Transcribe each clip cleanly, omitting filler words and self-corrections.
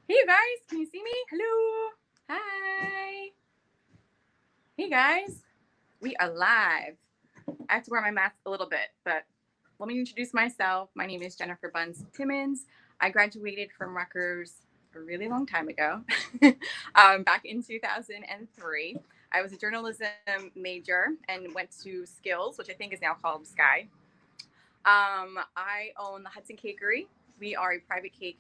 Hey, you guys, can you see me? Hello. Hi. Hey, guys. We are live. I have to wear my mask a little bit, but let me introduce myself. My name is Jennifer Bunce-Timmons. I graduated from Rutgers a really long time ago, back in 2003. I was a journalism major and went to SCILS, which I think is now called SCI. I own the Hudson Cakery. We are a private cake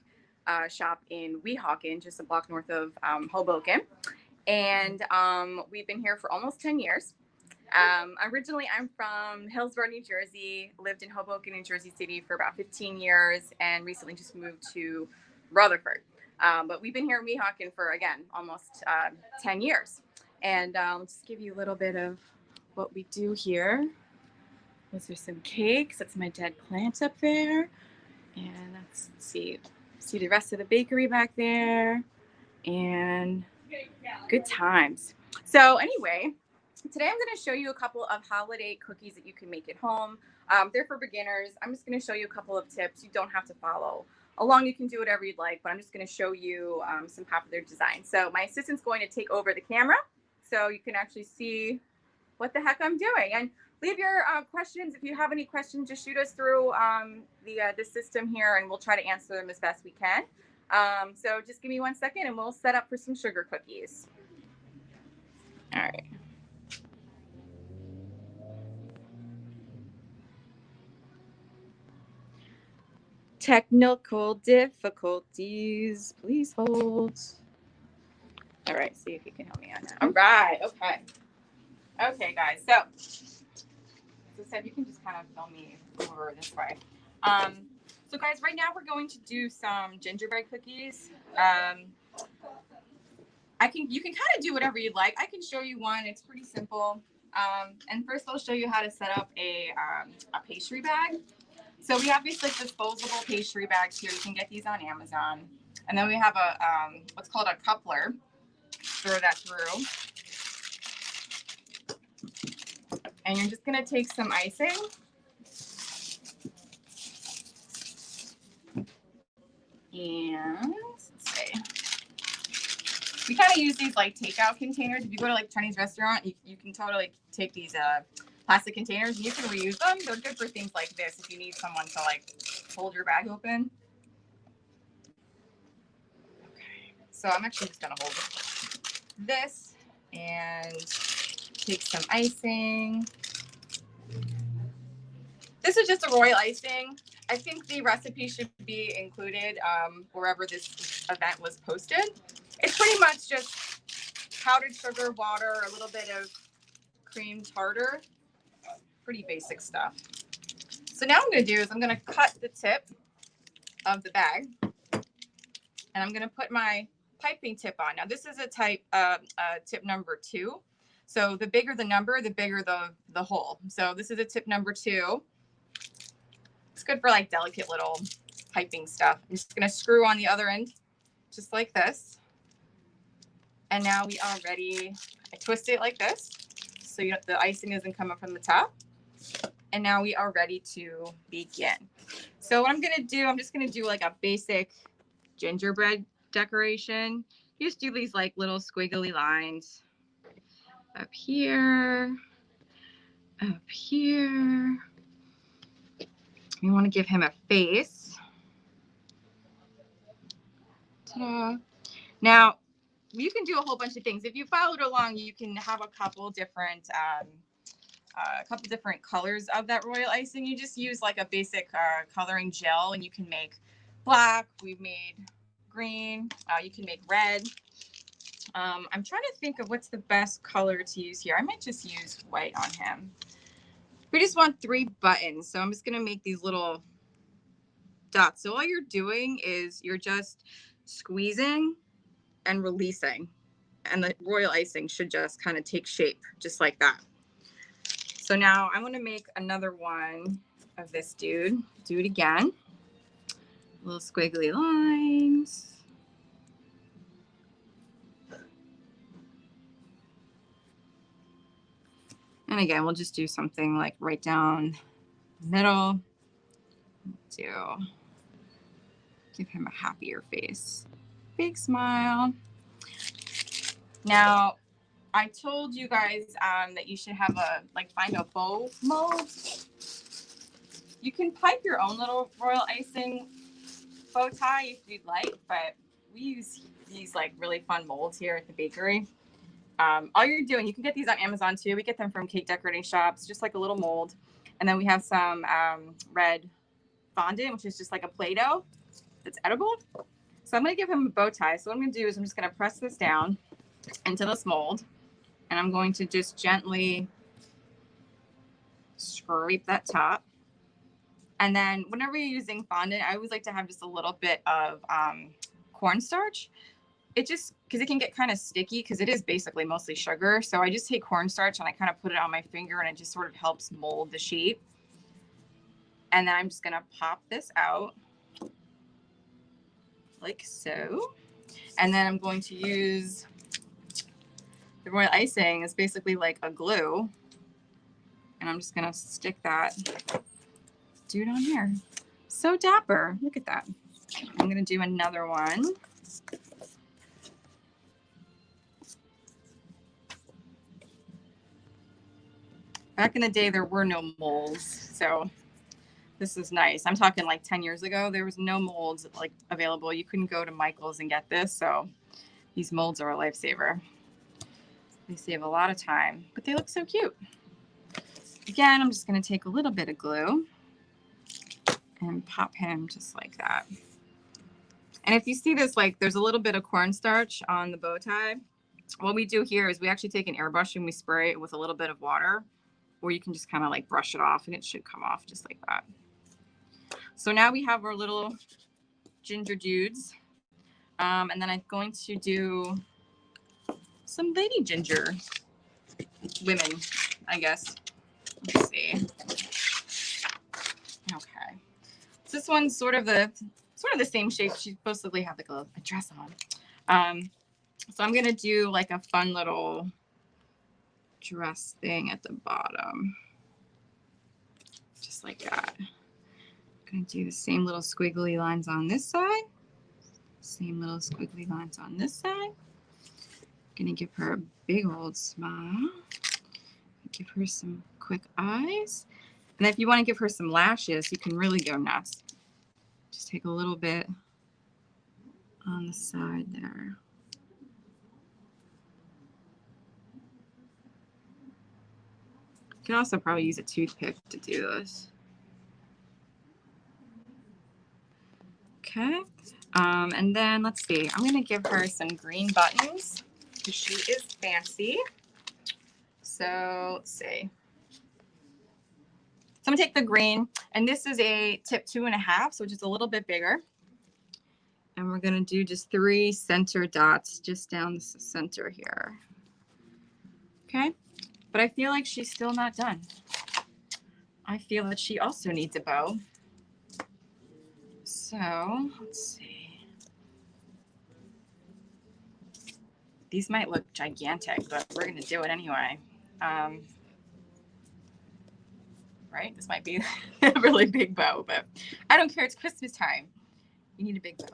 shop in Weehawken, just a block north of Hoboken. And we've been here for almost 10 years. Originally, I'm from Hillsborough, New Jersey, lived in Hoboken and Jersey City for about 15 years, and recently just moved to Rutherford. But we've been here in Weehawken for, again, almost 10 years. And I'll just give you a little bit of what we do here. Those are some cakes. That's my dead plant up there. And let's see the rest of the bakery back there. And good times. So anyway, today I'm going to show you a couple of holiday cookies that you can make at home. They're for beginners. I'm just going to show you a couple of tips. You don't have to follow along. You can do whatever you'd like, but I'm just going to show you some popular designs. So my assistant's going to take over the camera so you can actually see what the heck I'm doing. And leave your questions. If you have any questions, just shoot us through the system here, and we'll try to answer them as best we can. So just give me 1 second, and we'll set up for some sugar cookies. All right. Technical difficulties. Please hold. All right. See if you can help me out now. All right. Okay. Okay, guys. So, as I said, you can just kind of film me over this way. So, guys, right now we're going to do some gingerbread cookies. You can kind of do whatever you'd like. I can show you one. It's pretty simple. And first, I'll show you how to set up a pastry bag. So we have these like disposable pastry bags here. You can get these on Amazon. And then we have a what's called a coupler. Throw that through. And you're just gonna take some icing. And let's see. We kind of use these like takeout containers. If you go to like a Chinese restaurant, you can totally take these plastic containers and you can reuse them. They're good for things like this if you need someone to like hold your bag open. Okay, so I'm actually just gonna hold this and take some icing. This is just a royal icing. I think the recipe should be included wherever this event was posted. It's pretty much just powdered sugar, water, a little bit of cream tartar. Pretty basic stuff. So now what I'm going to do is I'm going to cut the tip of the bag, and I'm going to put my piping tip on. Now this is a type tip number 2. So the bigger the number, the bigger the hole. So this is a tip number 2. It's good for like delicate little piping stuff. I'm just going to screw on the other end, just like this. And now we are ready. I twist it like this, so the icing doesn't come up from the top. And now we are ready to begin. So what I'm going to do, I'm just going to do like a basic gingerbread decoration. You just do these like little squiggly lines up here, up here. You want to give him a face. Ta-da. Now, you can do a whole bunch of things. If you followed along, you can have a couple different colors of that royal icing. You just use like a basic coloring gel, and you can make black. We've made green. You can make red. I'm trying to think of what's the best color to use here. I might just use white on him. We just want 3 buttons, so I'm just going to make these little dots. So all you're doing is you're just squeezing and releasing, and the royal icing should just kind of take shape just like that. So now I'm going to make another one of this dude. Do it again. Little squiggly lines. And again, we'll just do something like right down the middle to give him a happier face. Big smile. Now, I told you guys that you should have find a bow mold. You can pipe your own little royal icing bow tie if you'd like, but we use these like really fun molds here at the bakery. All you're doing, you can get these on Amazon too. We get them from cake decorating shops, just like a little mold. And then we have some red fondant, which is just like a Play-Doh that's edible. So I'm going to give him a bow tie. So what I'm going to do is I'm just going to press this down into this mold. And I'm going to just gently scrape that top. And then whenever you're using fondant, I always like to have just a little bit of cornstarch. It just, because it can get kind of sticky because it is basically mostly sugar. So I just take cornstarch and I kind of put it on my finger and it just sort of helps mold the shape. And then I'm just going to pop this out like so. And then I'm going to use the royal icing. It's basically like a glue. And I'm just going to stick that dude on here. So dapper. Look at that. I'm going to do another one. Back in the day, there were no molds. So this is nice. I'm talking like 10 years ago. There was no molds like available. You couldn't go to Michael's and get this. So these molds are a lifesaver. They save a lot of time, but they look so cute. Again, I'm just going to take a little bit of glue and pop him just like that. And if you see this, like there's a little bit of cornstarch on the bow tie. What we do here is we actually take an airbrush and we spray it with a little bit of water, or you can just kind of like brush it off and it should come off just like that. So now we have our little ginger dudes. And then I'm going to do some lady ginger women, I guess. Let's see. Okay. So this one's sort of the same shape. She's supposed to have like a dress on. So I'm gonna do like a fun little dress thing at the bottom, just like that. I'm gonna do the same little squiggly lines on this side, same little squiggly lines on this side. Gonna give her a big old smile. Give her some quick eyes. And if you want to give her some lashes, you can really go nuts. Just take a little bit on the side there. You can also probably use a toothpick to do this. Okay. And then let's see. I'm going to give her some green buttons because she is fancy. So let's see. So I'm going to take the green, and this is a tip 2.5, so just a little bit bigger. And we're going to do just 3 center dots just down the center here. Okay. But I feel like she's still not done. I feel that she also needs a bow. So let's see. These might look gigantic, but we're going to do it anyway. Right? This might be a really big bow, but I don't care. It's Christmas time. You need a big bow.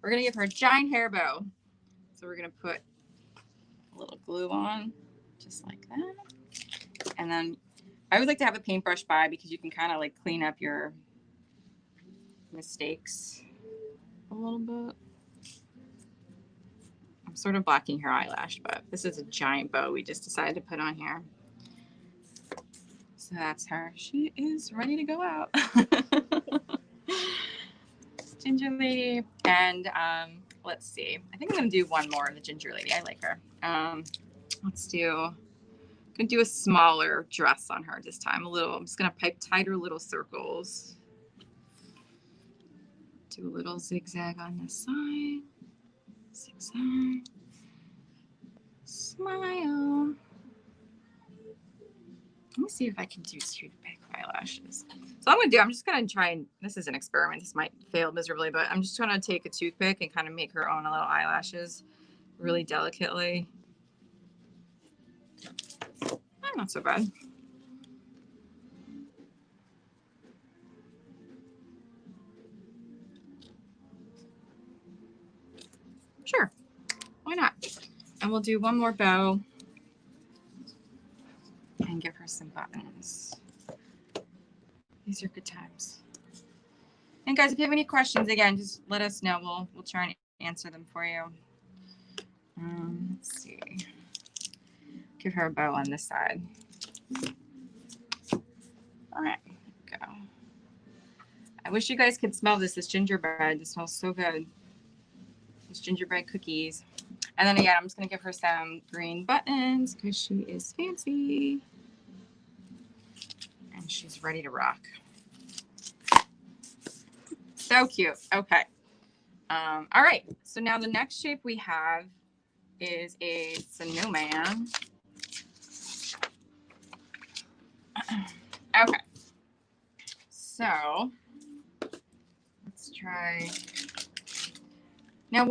We're going to give her a giant hair bow. So we're going to put a little glue on, just like that. And then I always like to have a paintbrush by because you can kind of like clean up your mistakes a little bit. I'm sort of blocking her eyelash, but this is a giant bow we just decided to put on here. So that's her. She is ready to go out. Ginger lady. And let's see. I think I'm going to do one more of the ginger lady. I like her. Let's do... I'm going to do a smaller dress on her this time. I'm just going to pipe tighter little circles. Do a little zigzag on this side. Zigzag. Smile. Let me see if I can do toothpick eyelashes. So I'm just going to try and, this is an experiment. This might fail miserably, but I'm just trying to take a toothpick and kind of make her own little eyelashes really delicately. Not so bad. we'll do one more bow and give her some buttons. These are good times. And guys, if you have any questions, again, just let us know. We'll try and answer them for you. Let's see. Give her a bow on this side. All right, go. I wish you guys could smell this. This gingerbread. It smells so good. These gingerbread cookies. And then again, I'm just gonna give her some green buttons because she is fancy. And she's ready to rock. So cute. Okay. All right. So now the next shape we have is a snowman. Okay. So let's try. Now,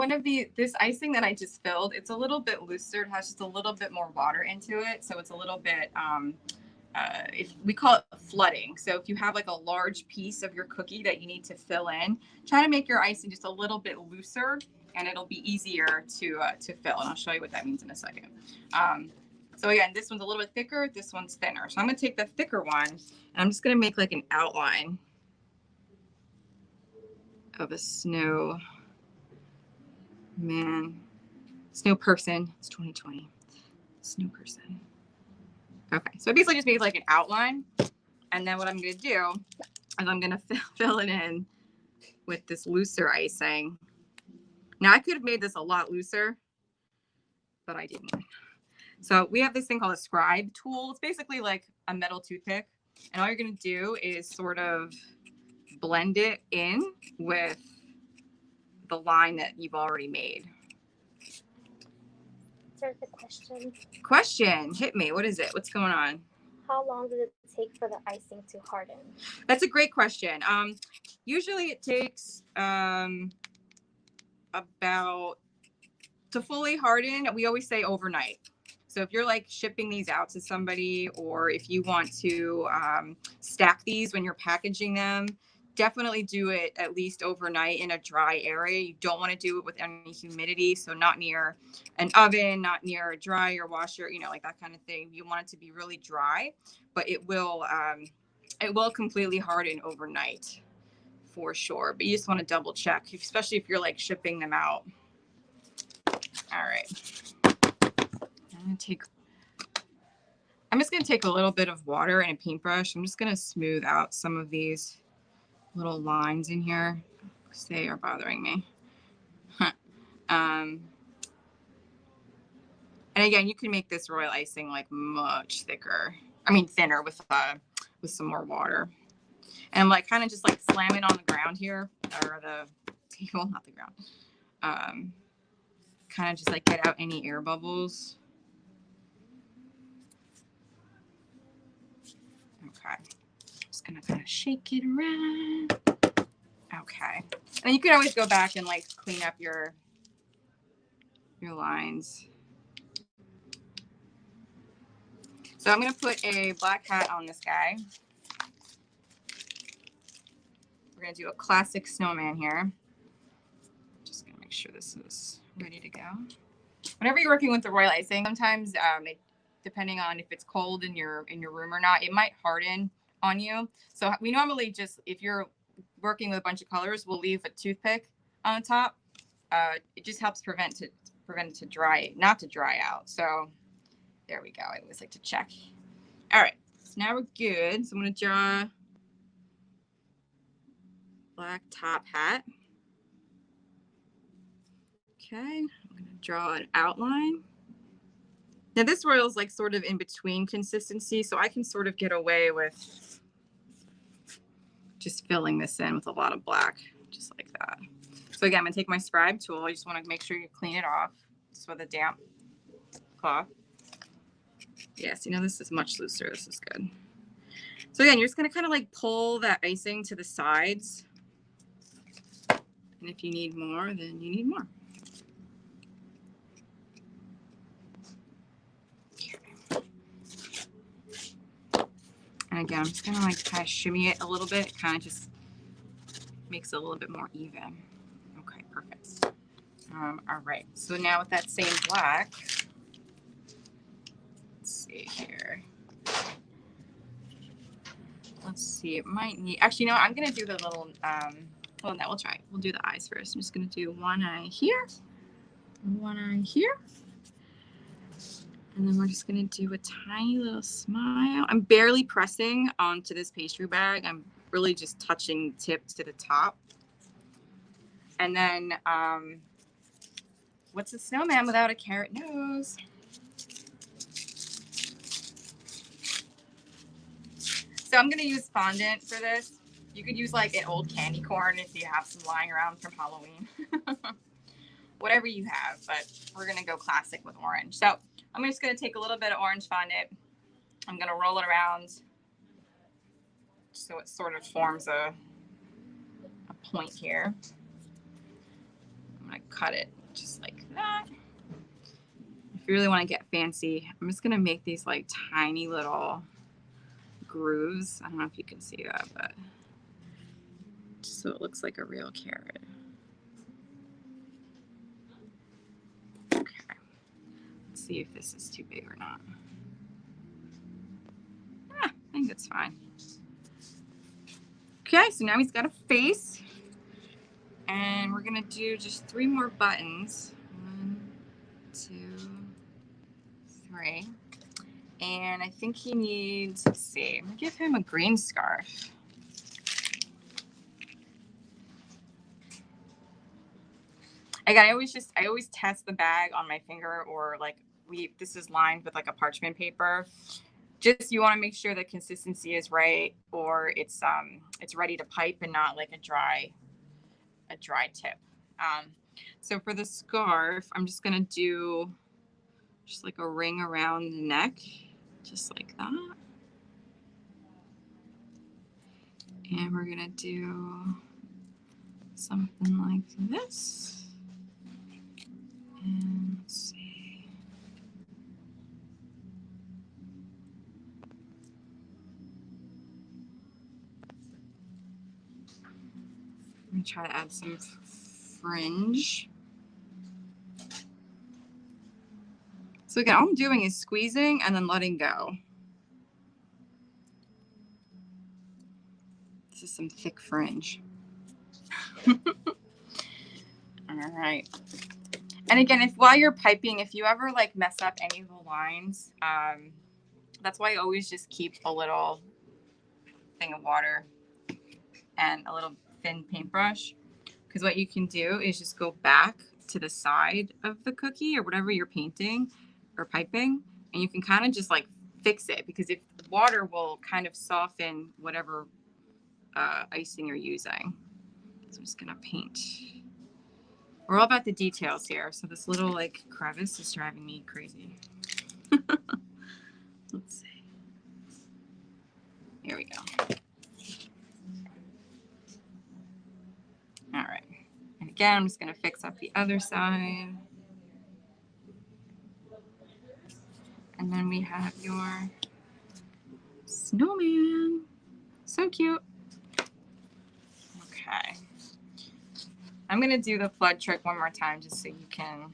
this icing that I just filled, it's a little bit looser. It has just a little bit more water into it. So it's a little bit, if we call it flooding. So if you have like a large piece of your cookie that you need to fill in, try to make your icing just a little bit looser and it'll be easier to fill. And I'll show you what that means in a second. So again, this one's a little bit thicker, this one's thinner. So I'm gonna take the thicker one and I'm just gonna make like an outline of a snow person. It's 2020. Snow person. Okay, so I basically just made like an outline. And then what I'm gonna do is I'm gonna fill it in with this looser icing. Now I could have made this a lot looser, but I didn't. So we have this thing called a scribe tool. It's basically like a metal toothpick. And all you're gonna do is sort of blend it in with the line that you've already made. There's a question. Question, hit me. What is it? What's going on? How long does it take for the icing to harden? That's a great question. Usually it takes about, to fully harden, we always say overnight. So if you're like shipping these out to somebody, or if you want to stack these when you're packaging them, definitely do it at least overnight in a dry area. You don't want to do it with any humidity. So not near an oven, not near a dryer, washer, you know, like that kind of thing. You want it to be really dry, but it will completely harden overnight for sure. But you just want to double check, especially if you're like shipping them out. All right. I'm just going to take a little bit of water and a paintbrush. I'm just going to smooth out some of these little lines in here because they are bothering me. And again, you can make this royal icing like much thicker. I mean, thinner with some more water. And I'm like kind of just like slam it on the ground here, or the table, not the ground. Kind of just like get out any air bubbles. Okay, just gonna kind of shake it around. Okay, and you can always go back and like clean up your lines. So I'm gonna put a black hat on this guy. We're gonna do a classic snowman here. Just gonna make sure this is ready to go. Whenever you're working with the royal icing, sometimes depending on if it's cold in your room or not, it might harden on you. So we normally just, if you're working with a bunch of colors, we'll leave a toothpick on the top. It just helps prevent it to dry, not to dry out. So there we go. I always like to check. All right, so now we're good. So I'm gonna draw black top hat. Okay, I'm gonna draw an outline. Now this royal is like sort of in between consistency, so I can sort of get away with just filling this in with a lot of black, just like that. So again, I'm gonna take my scribe tool. I just wanna make sure you clean it off just with a damp cloth. Yes, you know, this is much looser. This is good. So again, you're just gonna kind of like pull that icing to the sides. And if you need more, then you need more. And again, I'm just gonna like kind of shimmy it a little bit. It kind of just makes it a little bit more even. Okay, perfect. All right, so now with that same black, Let's see here. Let's see, it might need, actually, no, I'm going to do the little, well, no, we'll try. We'll do the eyes first. I'm just going to do one eye here, one eye here. And then we're just going to do a tiny little smile. I'm barely pressing onto this pastry bag. I'm really just touching tip to the top. And then, what's a snowman without a carrot nose? So I'm going to use fondant for this. You could use like an old candy corn if you have some lying around from Halloween. Whatever you have, but we're going to go classic with orange. So I'm just going to take a little bit of orange fondant. I'm going to roll it around so it sort of forms a point here. I'm going to cut it just like that. If you really want to get fancy, I'm just going to make these like tiny little grooves. I don't know if you can see that, but just so it looks like a real carrot. Okay. Let's see if this is too big or not. I think it's fine. Okay, so now he's got a face. And we're going to do just 3 more buttons. 1, 2, 3. And I think he needs, let's see, I'm going to give him a green scarf. Again, I always test the bag on my finger, or like this is lined with like a parchment paper. Just, you want to make sure the consistency is right, or it's ready to pipe and not like a dry tip. So for the scarf, I'm just going to do just like a ring around the neck, just like that. And we're going to do something like this. And let's see. I'm going to try to add some fringe. So again, all I'm doing is squeezing and then letting go. This is some thick fringe. All right. And again, while you're piping, if you ever like mess up any of the lines, that's why I always just keep a little thing of water and a little thin paintbrush. Because what you can do is just go back to the side of the cookie or whatever you're painting or piping, and you can kind of just like fix it, because if water will kind of soften whatever icing you're using. So I'm just gonna paint. We're all about the details here. So this little like crevice is driving me crazy. Let's see. Here we go. All right. And again, I'm just gonna fix up the other side. And then we have your snowman. So cute. Okay. I'm going to do the flood trick one more time just so you can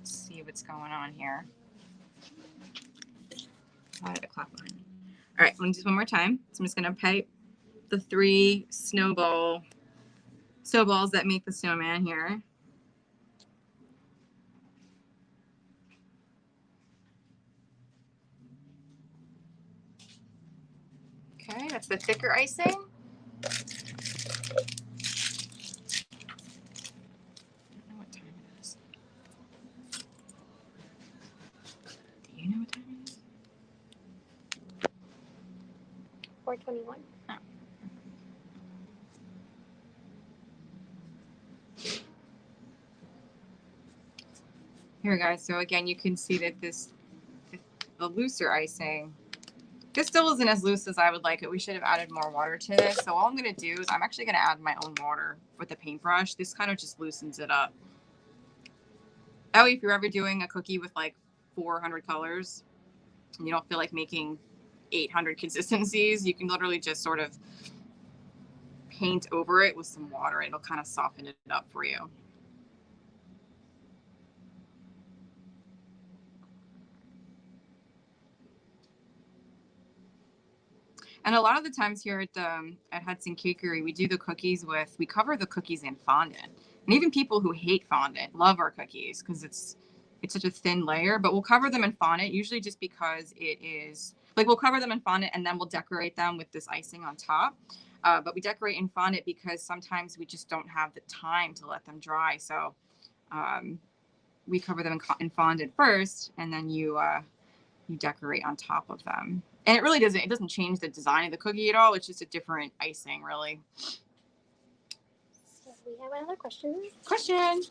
see what's going on here. I had a clock behind me. All right, I'm going to do this one more time. So I'm just going to pipe the 3 snowballs that make the snowman here. Okay, that's the thicker icing. You know what time it is? 4:21. Oh. Here, guys. So again, you can see that the looser icing, this still isn't as loose as I would like it. We should have added more water to this. So all I'm going to do is I'm actually going to add my own water with a paintbrush. This kind of just loosens it up. That way, if you're ever doing a cookie with like 400 colors and you don't feel like making 800 consistencies, you can literally just sort of paint over it with some water. It'll kind of soften it up for you. And a lot of the times here at Hudson Cakery, we cover the cookies in fondant. And even people who hate fondant love our cookies because it's such a thin layer, but we'll cover them in fondant, usually just because it is, like we'll cover them in fondant and then we'll decorate them with this icing on top. But we decorate in fondant because sometimes we just don't have the time to let them dry. So we cover them in fondant first, and then you decorate on top of them. And it really doesn't change the design of the cookie at all. It's just a different icing, really. So we have another question. Question.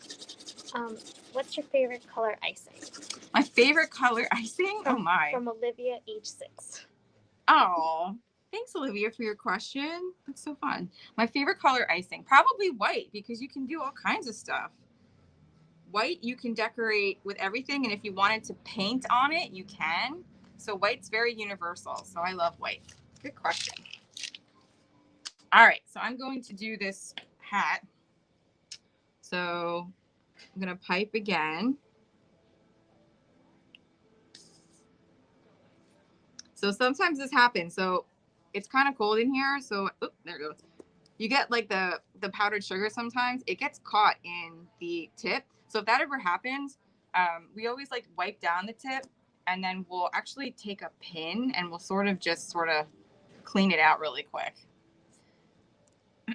What's your favorite color icing? My favorite color icing? From, oh my. From Olivia, age 6. Oh, thanks, Olivia, for your question. That's so fun. My favorite color icing, probably white, because you can do all kinds of stuff. White, you can decorate with everything, and if you wanted to paint on it, you can. So white's very universal, so I love white. Good question. All right, so I'm going to do this hat. So I'm going to pipe again. So sometimes this happens. So it's kind of cold in here. So there it goes. You get like the powdered sugar sometimes. It gets caught in the tip. So if that ever happens, we always like wipe down the tip, and then we'll actually take a pin and we'll sort of clean it out really quick. So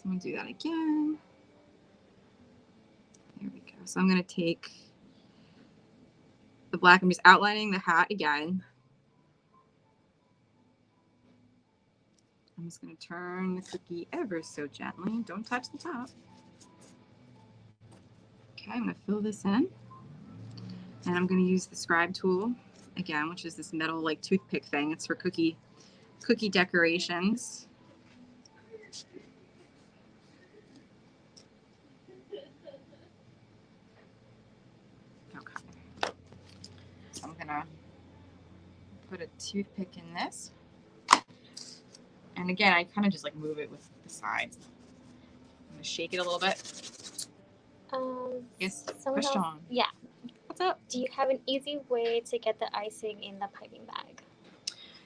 I'm going to do that again. There we go. So I'm going to take the black. I'm just outlining the hat again. I'm just going to turn the cookie ever so gently. Don't touch the top. Okay, I'm going to fill this in. And I'm going to use the scribe tool again, which is this metal like toothpick thing. It's for cookie decorations. Okay. So I'm going to put a toothpick in this. And again, I kind of just like move it with the sides. I'm going to shake it a little bit. Yes, question. Yeah. What's up? Do you have an easy way to get the icing in the piping bag?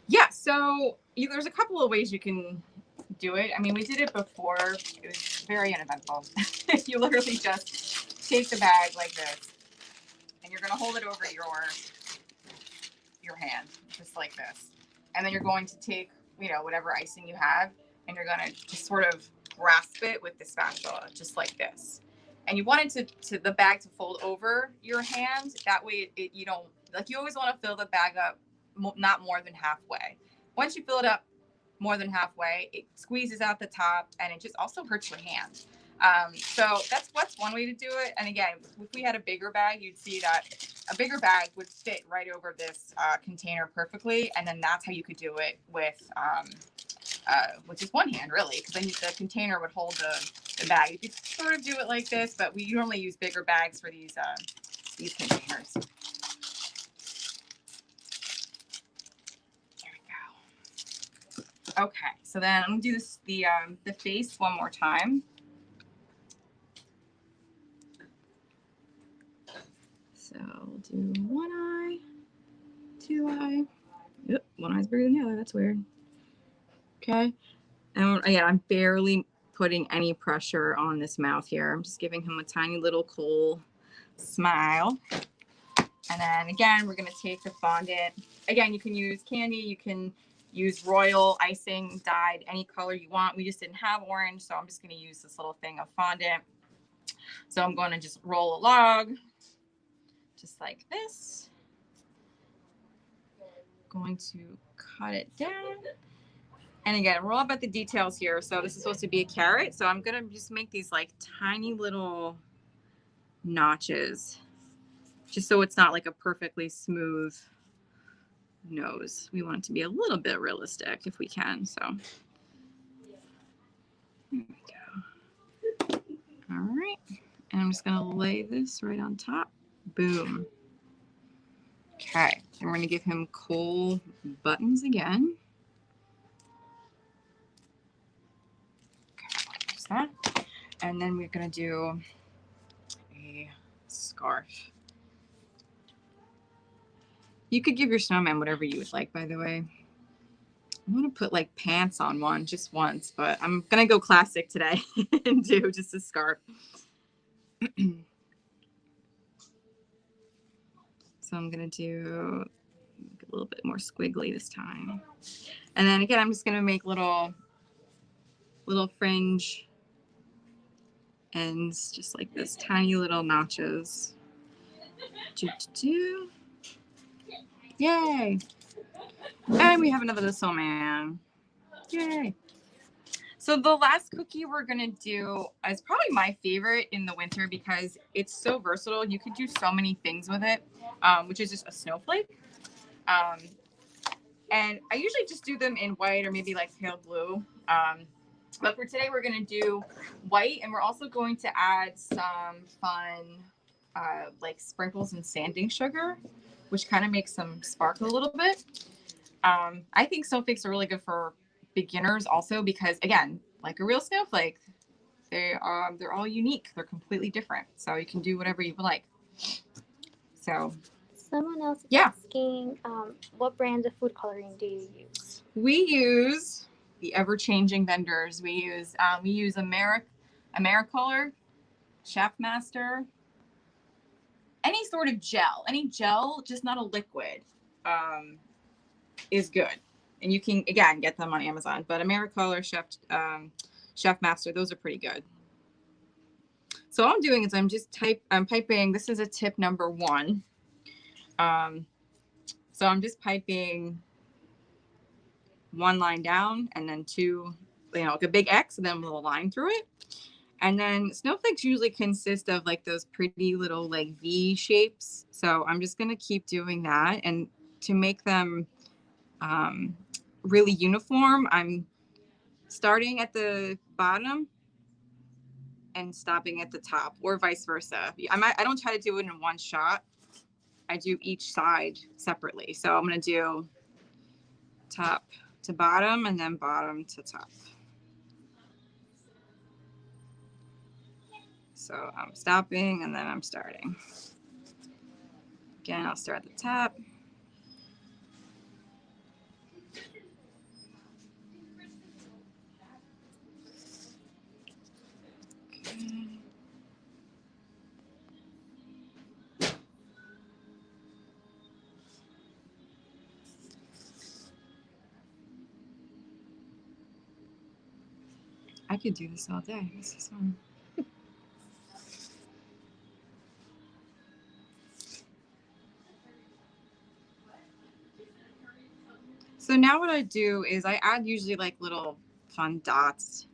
Yeah, so there's a couple of ways you can do it. I mean, we did it before. It was very uneventful. You literally just take the bag like this, and you're going to hold it over your hand, just like this. And then you're going to take, whatever icing you have, and you're going to just sort of grasp it with the spatula, just like this. And you want it the bag to fold over your hand. That way you don't, you always want to fill the bag up not more than halfway. Once you fill it up more than halfway, it squeezes out the top, and it just also hurts your hand. So that's one way to do it. And again, if we had a bigger bag, you'd see that a bigger bag would fit right over this container perfectly. And then that's how you could do it with just one hand, really, because then the container would hold the bag. You could sort of do it like this, but we normally use bigger bags for these containers. There we go. Okay, so then I'm gonna do the face one more time. So we'll do one eye, two eye. Yep, one eye's bigger than the other. That's weird. Okay. And again, I'm barely putting any pressure on this mouth here. I'm just giving him a tiny little cool smile. And then again, we're going to take the fondant. Again, you can use candy. You can use royal icing dyed any color you want. We just didn't have orange, so I'm just going to use this little thing of fondant. So I'm going to just roll a log, just like this. Going to cut it down. And again, we're all about the details here. So this is supposed to be a carrot. So I'm going to just make these like tiny little notches, just so it's not like a perfectly smooth nose. We want it to be a little bit realistic if we can. So there we go. All right. And I'm just going to lay this right on top. Boom. Okay. And we're going to give him coal buttons again. That. And then we're going to do a scarf. You could give your snowman whatever you would like, by the way. I want to put like pants on one just once, but I'm going to go classic today and do just a scarf. So I'm going to do a little bit more squiggly this time. And then again, I'm just going to make little fringe ends, just like this, tiny little notches. Yay! And we have another snowman. Yay! So the last cookie we're gonna do is probably my favorite in the winter because it's so versatile. You could do so many things with it, which is just a snowflake. And I usually just do them in white or maybe like pale blue. But for today, we're gonna do white, and we're also going to add some fun like sprinkles and sanding sugar, which kind of makes them sparkle a little bit. I think snowflakes are really good for beginners also because, again, like a real snowflake, they're all unique. They're completely different. So you can do whatever you like. So someone else is asking, what brand of food coloring do you use? We use the ever-changing vendors. We use AmeriColor, Chef Master, any sort of gel, just not a liquid, is good. And you can, again, get them on Amazon. But AmeriColor, Chef Master, those are pretty good. So all I'm doing is I'm piping. This is a tip number 1. So I'm just piping 1 line down and then 2, like a big X and then a little line through it. And then snowflakes usually consist of like those pretty little like V shapes. So I'm just going to keep doing that. And to make them really uniform, I'm starting at the bottom and stopping at the top, or vice versa. I don't try to do it in one shot. I do each side separately. So I'm going to do top to bottom and then bottom to top. So I'm stopping and then I'm starting. Again, I'll start at the top. Okay. I could do this all day. This is fun. So now what I do is I add usually like little fun dots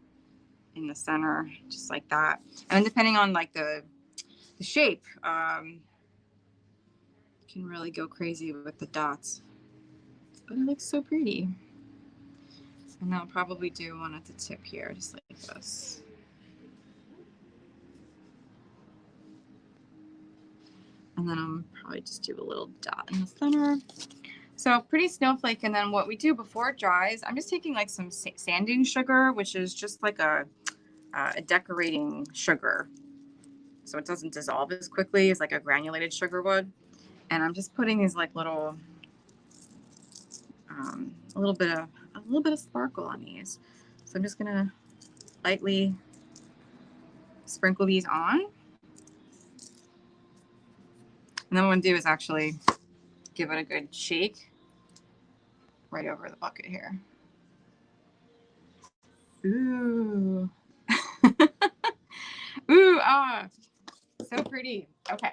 in the center, just like that. And depending on like the shape, you can really go crazy with the dots. But it looks so pretty. And I'll probably do one at the tip here, just like this. And then I'll probably just do a little dot in the center. So pretty snowflake. And then what we do before it dries, I'm just taking like some sanding sugar, which is just like a decorating sugar. So it doesn't dissolve as quickly as like a granulated sugar would. And I'm just putting these like little, a little bit of sparkle on these. So I'm just gonna lightly sprinkle these on. And then what I'm gonna do is actually give it a good shake right over the bucket here. Ooh. Ooh, so pretty. Okay,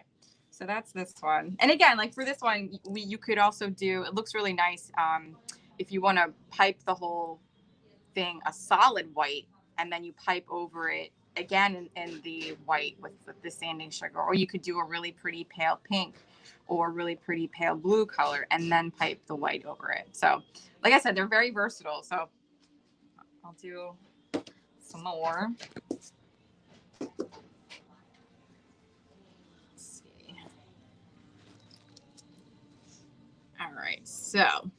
so that's this one. And again, like for this one, you could also do, it looks really nice if you want to pipe the whole thing a solid white and then you pipe over it again in the white with the sanding sugar, or you could do a really pretty pale pink or really pretty pale blue color and then pipe the white over it. So like I said, they're very versatile. So I'll do some more. Let's see. All right, so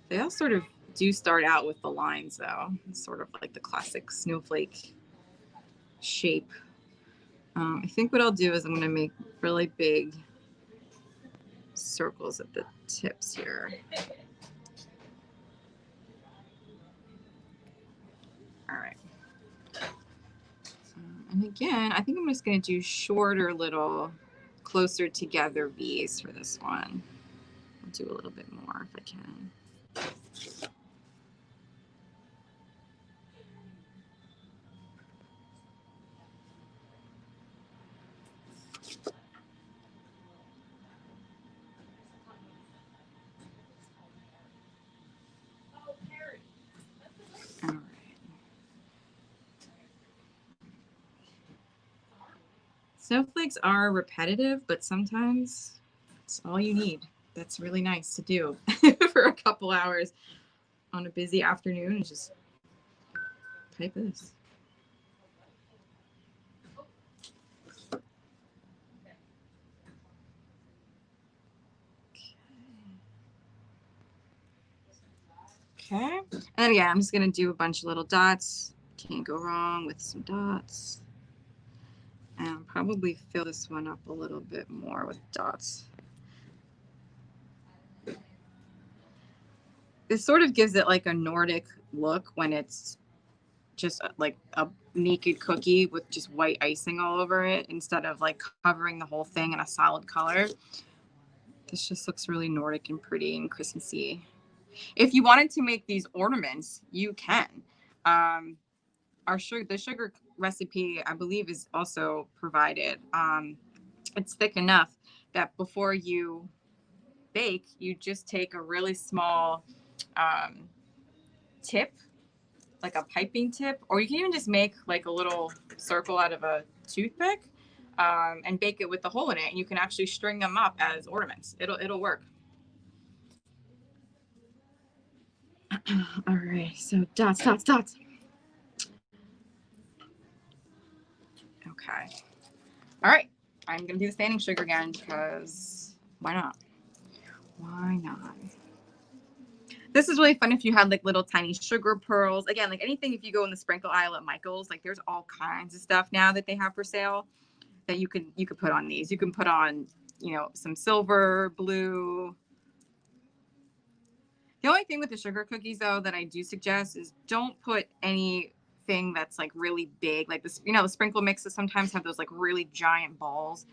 they all sort of do start out with the lines though. It's sort of like the classic snowflake shape. I think what I'll do is I'm going to make really big circles at the tips here. All right. And again, I think I'm just going to do shorter little closer together V's for this one. I'll do a little bit more if I can. All right. Snowflakes are repetitive, but sometimes it's all you need. That's really nice to do for a couple hours on a busy afternoon. Is just type this. Okay. And yeah, I'm just going to do a bunch of little dots. Can't go wrong with some dots. And I'll probably fill this one up a little bit more with dots. This sort of gives it like a Nordic look when it's just like a naked cookie with just white icing all over it instead of like covering the whole thing in a solid color. This just looks really Nordic and pretty and Christmassy. If you wanted to make these ornaments, you can. The sugar recipe, I believe, is also provided. It's thick enough that before you bake, you just take a really small tip, like a piping tip, or you can even just make like a little circle out of a toothpick and bake it with the hole in it. And you can actually string them up as ornaments. It'll work. All right, so dots. Okay. All right, I'm gonna do the standing sugar again because why not? Why not? This is really fun if you had like little tiny sugar pearls. Again, like anything, if you go in the sprinkle aisle at Michael's, like there's all kinds of stuff now that they have for sale that you could put on these. You can put on, you know, some silver, blue. The only thing with the sugar cookies though that I do suggest is don't put anything that's like really big, like this, you know, the sprinkle mixes sometimes have those like really giant balls.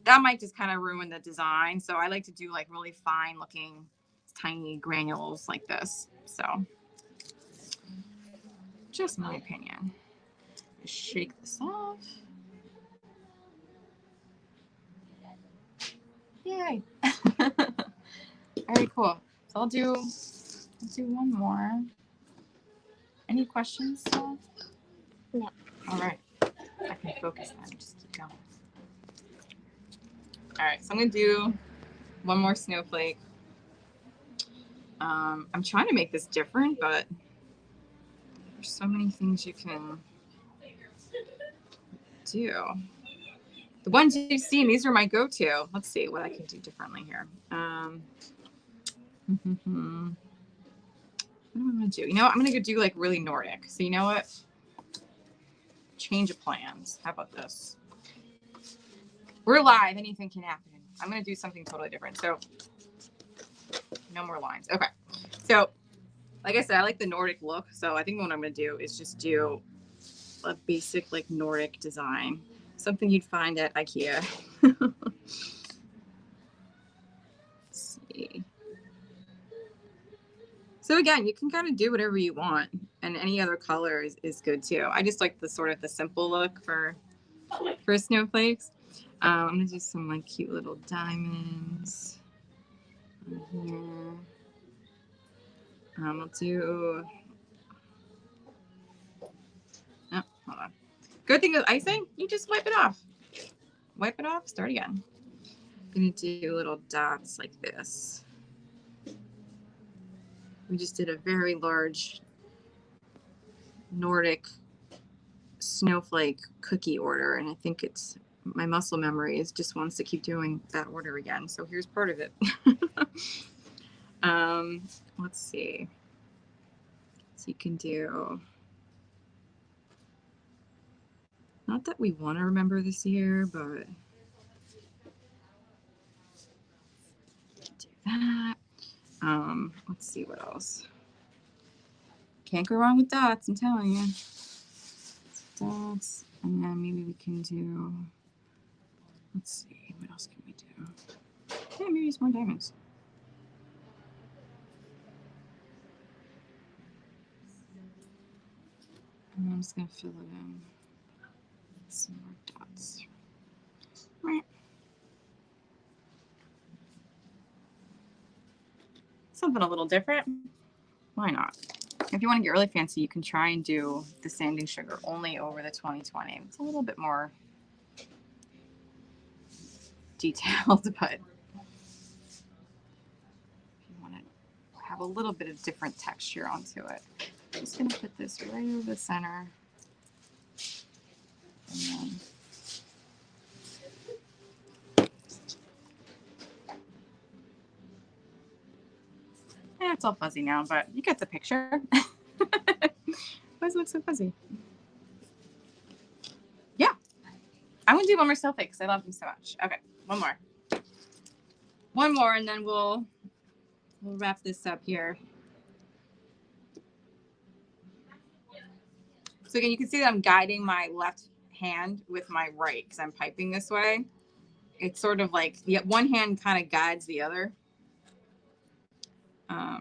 That might just kind of ruin the design. So I like to do like really fine looking tiny granules like this. So just my opinion. Just shake this off. Yay. Very cool. So I'll do one more. Any questions? No. All right. I can focus now. Just keep going. All right. So I'm going to do one more snowflake. I'm trying to make this different, but there's so many things you can do. The ones you've seen, these are my go-to. Let's see what I can do differently here. What am I going to do? You know what? I'm going to do like really Nordic. So you know what? Change of plans. How about this? We're live. Anything can happen. I'm going to do something totally different. So no more lines. Okay. So like I said, I like the Nordic look. So I think what I'm going to do is just do a basic like Nordic design. Something you'd find at IKEA. Let's see. So again, you can kind of do whatever you want, and any other color is good too. I just like the sort of the simple look for snowflakes. I'm gonna do some like cute little diamonds on here. I'll do. Oh, hold on. Good thing with icing, you just wipe it off. Wipe it off. Start again. I'm gonna do little dots like this. We just did a very large Nordic snowflake cookie order, and I think it's my muscle memory is just wants to keep doing that order again. So here's part of it. Let's see. So you can do Not that we want to remember this year, but do that. Let's see what else. Can't go wrong with dots, I'm telling you. Dots, and then maybe we can do, let's see, what else can we do? Yeah, maybe use more diamonds. And I'm just gonna fill it in. Some more dots. Right. Something a little different. Why not? If you want to get really fancy, you can try and do the sanding sugar only over the 2020. It's a little bit more detailed, but if you want to have a little bit of different texture onto it, I'm just going to put this right over the center. And then it's all fuzzy now, but you get the picture. Why does it look so fuzzy? Yeah. I'm going to do one more snowflake because I love them so much. Okay, one more. One more, and then we'll wrap this up here. So again, you can see that I'm guiding my left hand with my right because I'm piping this way. It's sort of like the one hand kind of guides the other.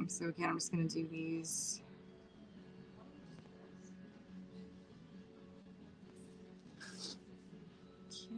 So again, I'm just going to do these. Okay.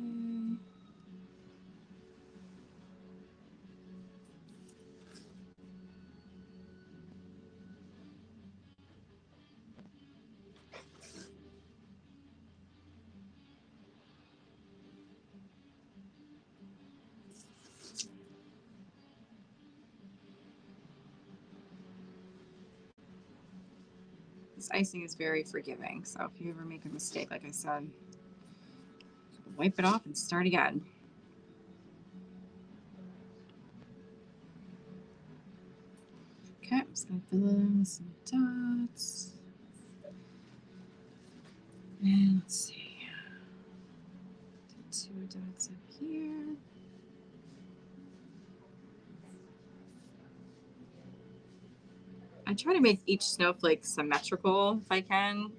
This icing is very forgiving, so if you ever make a mistake, like I said, wipe it off and start again. Okay, I'm just going to fill in with some dots. And let's see. 2 dots up here. I try to make each snowflake symmetrical if I can,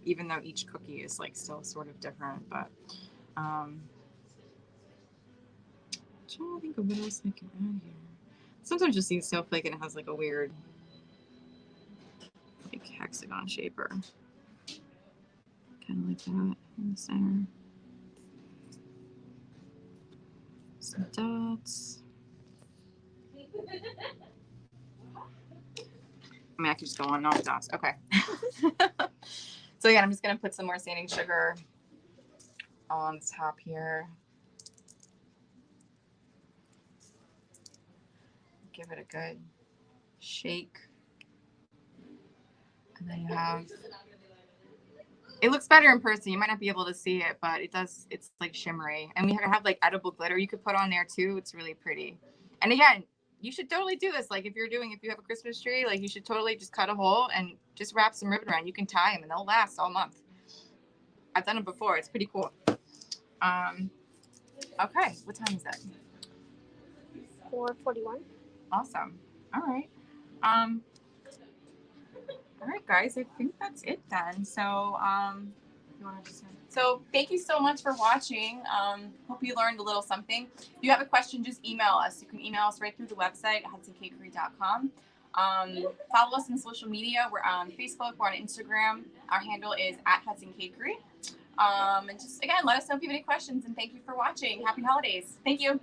even though each cookie is like still sort of different. But I'm trying to think of what else I can add here. Sometimes you'll see a snowflake and it has like a weird like hexagon shaper, kind of like that in the center. Some dots. I mean, I could just go on and on with dots. Okay. So again, I'm just going to put some more sanding sugar on the top here. Give it a good shake. And then you have, it looks better in person. You might not be able to see it, but it does, it's like shimmery. And we have like edible glitter you could put on there too. It's really pretty. And again, you should totally do this. Like if you have a Christmas tree, like you should totally just cut a hole and just wrap some ribbon around. You can tie them and they'll last all month. I've done it before. It's pretty cool. Okay, what time is it? 4:41. Awesome. All right. All right, guys. I think that's it then. So, you want to just... So, thank you so much for watching. Hope you learned a little something. If you have a question, just email us. You can email us right through the website, hudsoncakery.com. Follow us on social media. We're on Facebook. We're on Instagram. Our handle is @HudsonCakery. And just, again, let us know if you have any questions. And thank you for watching. Happy holidays. Thank you.